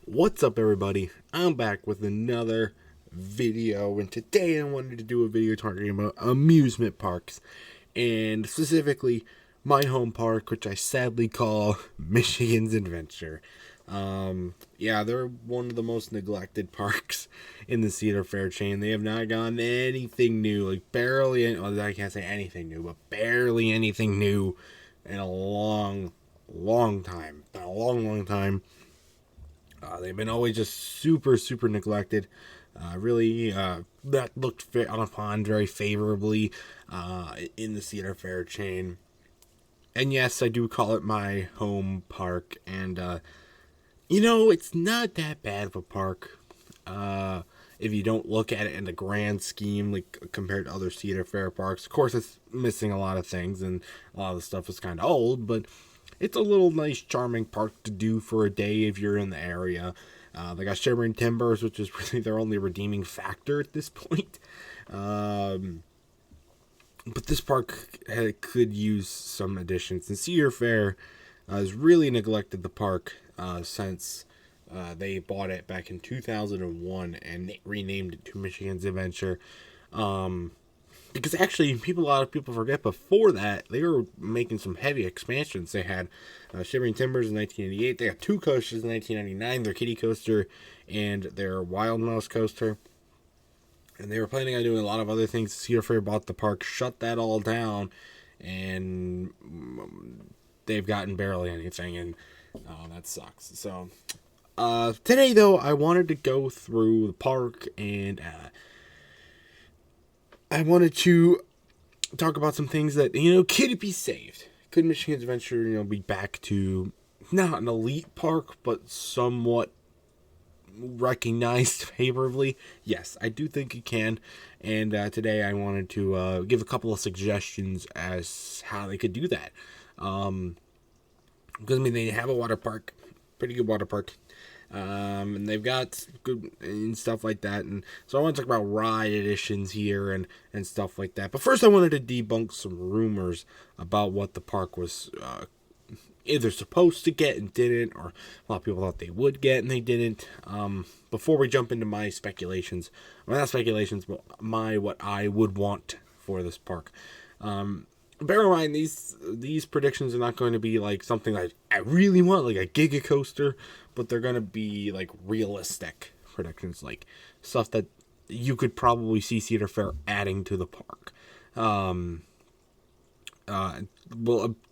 What's up, everybody? I'm back with another video, and today I wanted to do a video talking about amusement parks, and specifically my home park, which I sadly call Michigan's Adventure. Yeah, they're one of the most neglected parks in the Cedar Fair chain. They have not gotten anything new, like barely, well, I can't say anything new, but barely anything new in a long time. A long time. They've been always just super neglected. Really, that looked upon very favorably in the Cedar Fair chain. And yes, I do call it my home park. And, it's not that bad of a park. If you don't look at it in the grand scheme, like compared to other Cedar Fair parks. Of course, it's missing a lot of things, and a lot of the stuff is kind of old, but it's a little nice, charming park to do for a day if you're in the area. They got shimmering timbers, which is really their only redeeming factor at this point. But this park could use some additions. And Cedar Fair has really neglected the park since they bought it back in 2001 and renamed it to Michigan's Adventure. Because actually, a lot of people forget, before that, they were making some heavy expansions. They had Shimmering Timbers in 1988. They got two coasters in 1999, their Kiddie Coaster and their Wild Mouse Coaster. And they were planning on doing a lot of other things. Cedar Fair bought the park, shut that all down, and they've gotten barely anything, and that sucks. So, today, though, I wanted to go through the park, and I wanted to talk about some things that, could it be saved? Could Michigan's Adventure, be back to not an elite park, but somewhat recognized favorably? Yes, I do think it can. And today I wanted to give a couple of suggestions as how they could do that. Because, they have a water park, pretty good water park. And they've got good and stuff like that, and so I want to talk about ride additions here and stuff like that. But first, I wanted to debunk some rumors about what the park was either supposed to get and didn't, or a lot of people thought they would get and they didn't. Before we jump into my speculations, well, not speculations, but what I would want for this park. Bear in mind, these predictions are not going to be like something like I really want, like a Giga Coaster, but they're going to be like realistic predictions, like stuff that you could probably see Cedar Fair adding to the park.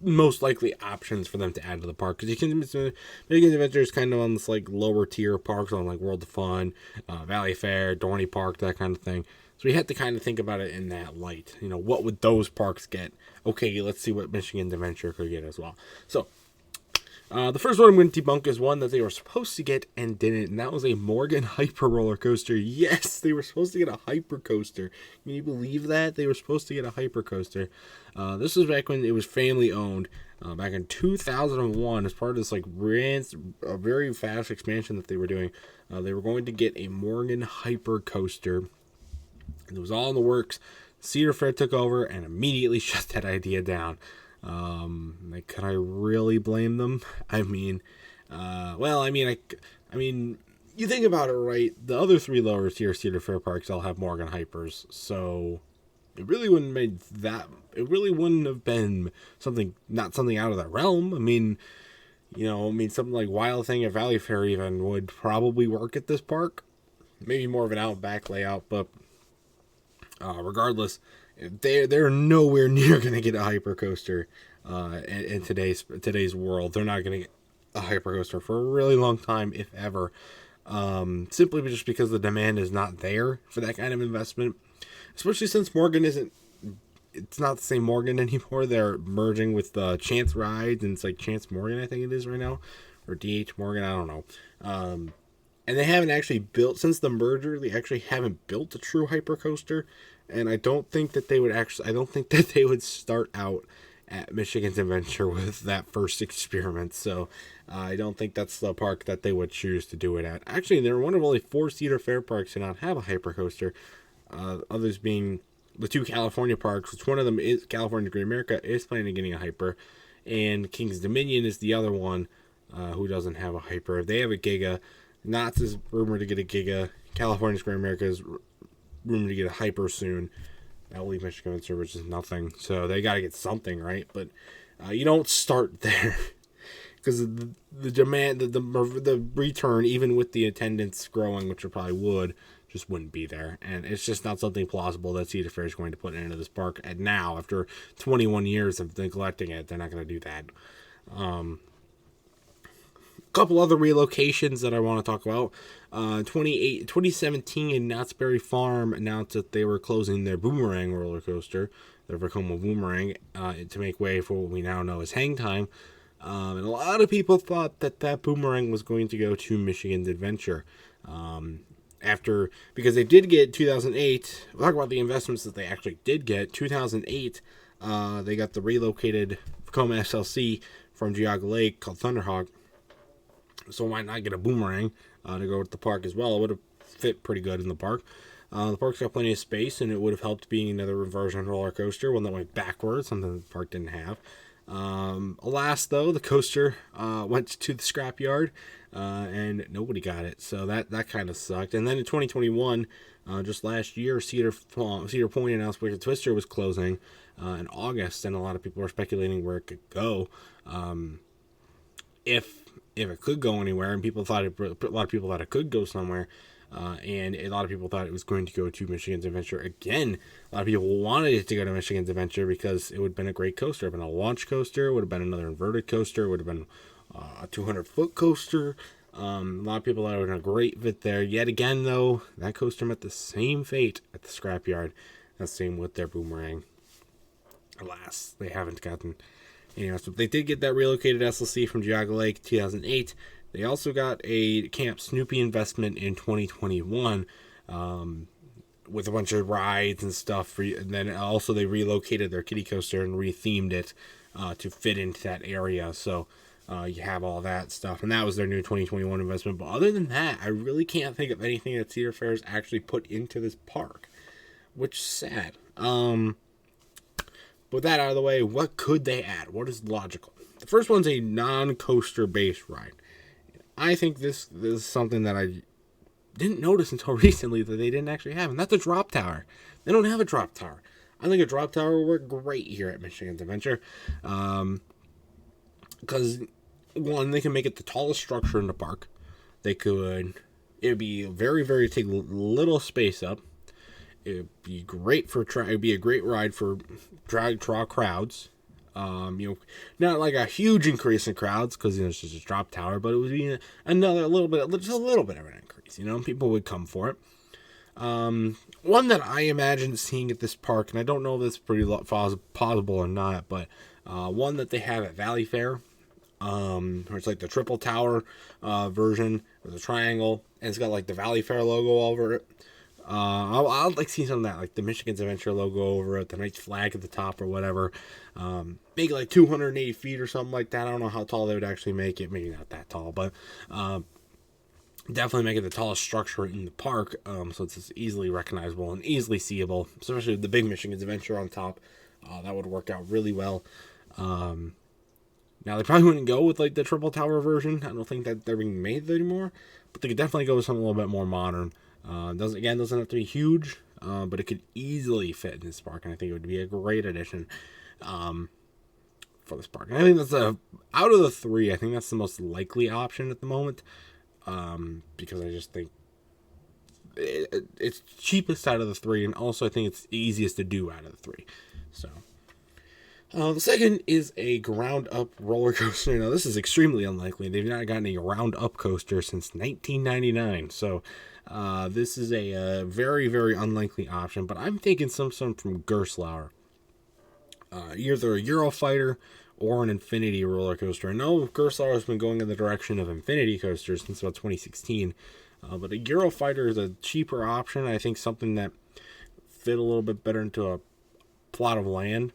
Most likely options for them to add to the park, because Michigan's Adventure is kind of on this like lower tier of parks, on like World of Fun, Valley Fair, Dorney Park, that kind of thing. So we have to kind of think about it in that light. What would those parks get? Okay, let's see what Michigan's Adventure could get as well. So, the first one I'm going to debunk is one that they were supposed to get and didn't, and that was a Morgan Hyper Roller Coaster. Yes, they were supposed to get a Hyper Coaster. Can you believe that? They were supposed to get a Hyper Coaster. This was back when it was family owned, back in 2001, as part of this like a very fast expansion that they were doing. They were going to get a Morgan Hyper Coaster. It was all in the works. Cedar Fair took over and immediately shut that idea down. Could I really blame them? You think about it, right? The other three lower tier Cedar Fair parks all have Morgan Hypers, so it really wouldn't have been not something out of the realm. Something like Wild Thing at Valley Fair even would probably work at this park. Maybe more of an out back layout, but regardless, they're nowhere near going to get a hyper coaster in today's world. They're not going to get a hyper coaster for a really long time, if ever. Simply just because the demand is not there for that kind of investment, especially since Morgan it's not the same Morgan anymore. They're merging with Chance Rides, and it's like Chance Morgan, I think it is right now, or DH Morgan, I don't know. And they haven't actually built, since the merger, they actually haven't built a true hyper coaster. And I don't think that they would start out at Michigan's Adventure with that first experiment. So I don't think that's the park that they would choose to do it at. Actually, they're one of only 4 Cedar Fair parks to not have a hyper coaster. Others being the 2 California parks, which one of them is California Great America, is planning on getting a hyper. And King's Dominion is the other one who doesn't have a hyper. They have a Giga. Knott's is rumored to get a Giga. California Square America is rumored to get a Hyper soon. That'll leave Michigan Adventure, which is nothing. So they got to get something, right? But you don't start there. Because the demand, the return, even with the attendance growing, which it probably would, just wouldn't be there. And it's just not something plausible that Cedar Fair is going to put into this park. And now, after 21 years of neglecting it, they're not going to do that. A couple other relocations that I want to talk about. 2017, Knott's Berry Farm announced that they were closing their Boomerang roller coaster, their Vekoma Boomerang, to make way for what we now know as Hang Time. And a lot of people thought that Boomerang was going to go to Michigan's Adventure. Because they did get 2008, we'll talk about the investments that they actually did get. 2008, they got the relocated Vekoma SLC from Geauga Lake called Thunderhawk. So why not get a Boomerang to go with the park as well? It would have fit pretty good in the park. The park's got plenty of space, and it would have helped being another reversion roller coaster, one that went backwards, something the park didn't have. Alas, though, the coaster went to the scrapyard, and nobody got it, so that kind of sucked. And then in 2021, just last year, Cedar Point announced Wicked Twister was closing in August, and a lot of people were speculating where it could go, if it could go anywhere. And a lot of people thought it could go somewhere. And a lot of people thought it was going to go to Michigan's Adventure again. A lot of people wanted it to go to Michigan's Adventure because it would have been a great coaster. It would have been a launch coaster. It would have been another inverted coaster. It would have been a 200-foot coaster. A lot of people thought it would have been a great fit there. Yet again, though, that coaster met the same fate at the scrapyard. The same with their Boomerang. Alas, they haven't gotten... So they did get that relocated SLC from Geauga Lake 2008. They also got a Camp Snoopy investment in 2021 with a bunch of rides and stuff. And then also they relocated their kiddie coaster and rethemed it to fit into that area. So you have all that stuff. And that was their new 2021 investment. But other than that, I really can't think of anything that Cedar Fair has actually put into this park, which is sad. With that out of the way, what could they add? What is logical? The first one's a non-coaster based ride. I think this is something that I didn't notice until recently that they didn't actually have, and that's a drop tower. They don't have a drop tower. I think a drop tower would work great here at Michigan's Adventure. Because, one, they can make it the tallest structure in the park. It would be take little space up. It'd be great it'd be a great ride for draw crowds. Not like a huge increase in crowds because it's just a drop tower, but it would be just a little bit of an increase. People would come for it. One that I imagine seeing at this park, and I don't know if this is pretty possible or not, but one that they have at Valley Fair, where it's like the triple tower version with a triangle, and it's got like the Valley Fair logo over it. I'd like to see some of that, like the Michigan's Adventure logo over it, the nice flag at the top or whatever. Make it like 280 feet or something like that. I don't know how tall they would actually make it. Maybe not that tall, but definitely make it the tallest structure in the park, so it's easily recognizable and easily seeable, especially with the big Michigan's Adventure on top. That would work out really well. Now, they probably wouldn't go with like the triple tower version. I don't think that they're being made anymore, but they could definitely go with something a little bit more modern. Doesn't have to be huge, but it could easily fit in this park, and I think it would be a great addition for this park. And I think that's out of the three, I think that's the most likely option at the moment, because I just think it's cheapest out of the three, and also I think it's easiest to do out of the three. So the second is a ground-up roller coaster. Now, this is extremely unlikely. They've not gotten a ground-up coaster since 1999, so this is a very, very unlikely option, but I'm thinking some from Gerstlauer. Either a Eurofighter or an Infinity roller coaster. I know Gerstlauer has been going in the direction of Infinity coasters since about 2016, but a Eurofighter is a cheaper option. I think something that fit a little bit better into a plot of land.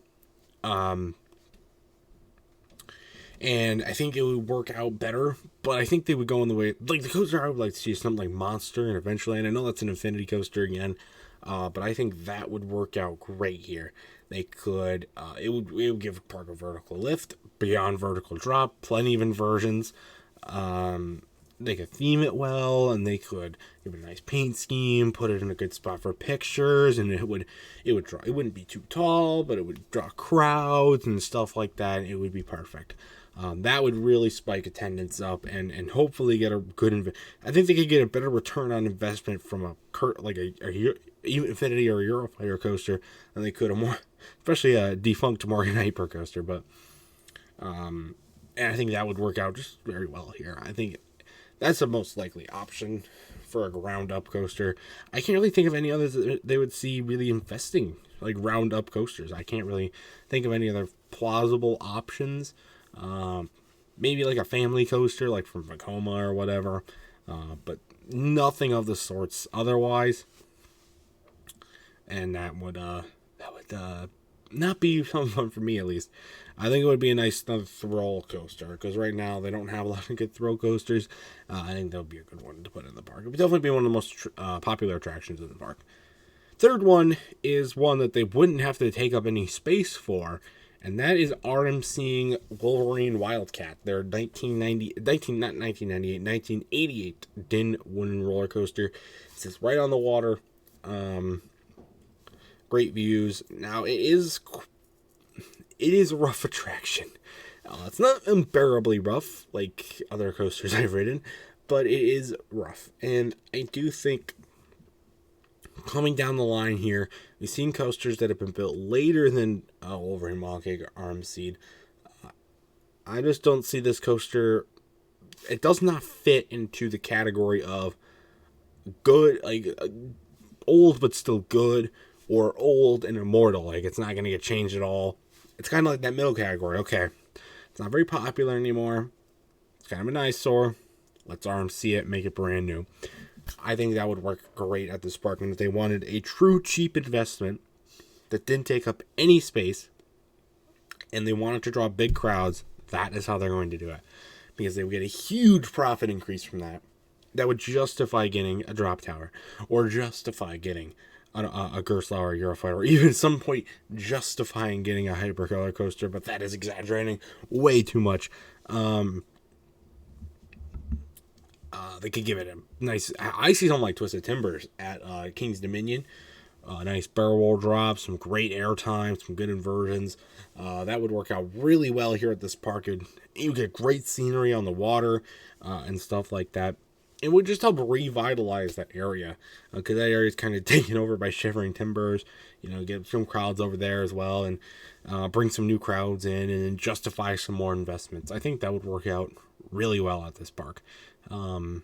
And I think it would work out better, but I think they would go in the way, like the coaster I would like to see is something like Monster and Adventureland. I know that's an Infinity coaster again, but I think that would work out great here. They could, it would give a park a vertical lift, beyond vertical drop, plenty of inversions, they could theme it well, and they could give it a nice paint scheme, put it in a good spot for pictures, and it would draw. It wouldn't be too tall, but it would draw crowds and stuff like that. It would be perfect. That would really spike attendance up, and hopefully get a good. I think they could get a better return on investment from a Infinity or a Eurofighter coaster than they could especially a defunct Morgan Hyper coaster. But and I think that would work out just very well here. I think that's the most likely option for a ground up coaster. I can't really think of any others that they would see really investing like round up coasters. I can't really think of any other plausible options. Maybe like a family coaster, like from Vekoma or whatever, but nothing of the sorts otherwise. And that would not be some fun for me, at least. I think it would be a nice thrill coaster, because right now they don't have a lot of good thrill coasters. I think that would be a good one to put in the park. It would definitely be one of the most popular attractions in the park. Third one is one that they wouldn't have to take up any space for, and that is Rmc Wolverine Wildcat, their 1988 Din wooden roller coaster. It sits right on the water. Great views. Now, it is a rough attraction. It's not unbearably rough like other coasters I've ridden, but it is rough. And I do think coming down the line here, we've seen coasters that have been built later than Wolverine Wildcat or Rmc. I just don't see this coaster. It does not fit into the category of good, like old but still good, or old and immortal. Like, it's not going to get changed at all. It's kind of like that middle category. Okay, it's not very popular anymore. It's kind of an eyesore. Let's Rmc it, make it brand new. I think that would work great at this park. And if they wanted a true cheap investment that didn't take up any space, and they wanted to draw big crowds, that is how they're going to do it. Because they would get a huge profit increase from that. That would justify getting a drop tower, or justify getting a Gerstlauer or Eurofighter, or even at some point justifying getting a hypercolor coaster, but that is exaggerating way too much. They could give it a nice. I see something like Twisted Timbers at King's Dominion. Nice barrel roll drop, some great airtime, some good inversions. That would work out really well here at this park. You get great scenery on the water and stuff like that. It would just help revitalize that area, because that area is kind of taken over by Shivering Timbers. Get some crowds over there as well, and bring some new crowds in, and then justify some more investments. I think that would work out really well at this park, and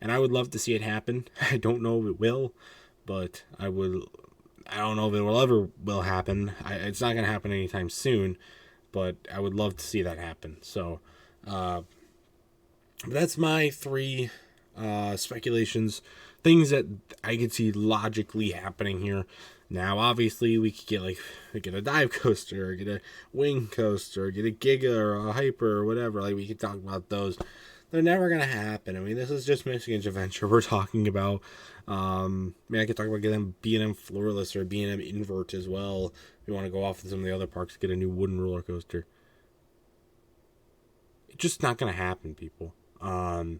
I would love to see it happen. I don't know if it will, but I don't know if it will happen. It's not going to happen anytime soon, but I would love to see that happen. So, that's my three speculations, things that I could see logically happening here. Now, obviously, we could get a dive coaster, or get a wing coaster, or get a Giga or a Hyper or whatever. Like, we could talk about those. They're never gonna happen. I mean, this is just Michigan's Adventure we're talking about. I could talk about getting B&M Floorless or B&M Invert as well. If you want to go off in some of the other parks to get a new wooden roller coaster. It's just not gonna happen, people. And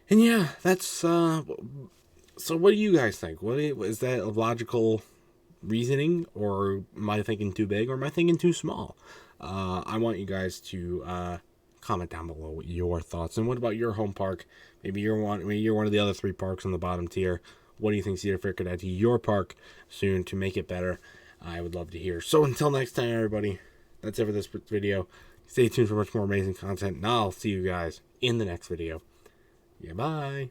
yeah, that's so what do you guys think? Is that a logical reasoning, or am I thinking too big, or am I thinking too small? I want you guys to comment down below your thoughts. And what about your home park? Maybe you're one of the other three parks on the bottom tier. What do you think Cedar Fair could add to your park soon to make it better? I would love to hear. So until next time, everybody, that's it for this video. Stay tuned for much more amazing content, and I'll see you guys in the next video. Yeah, bye.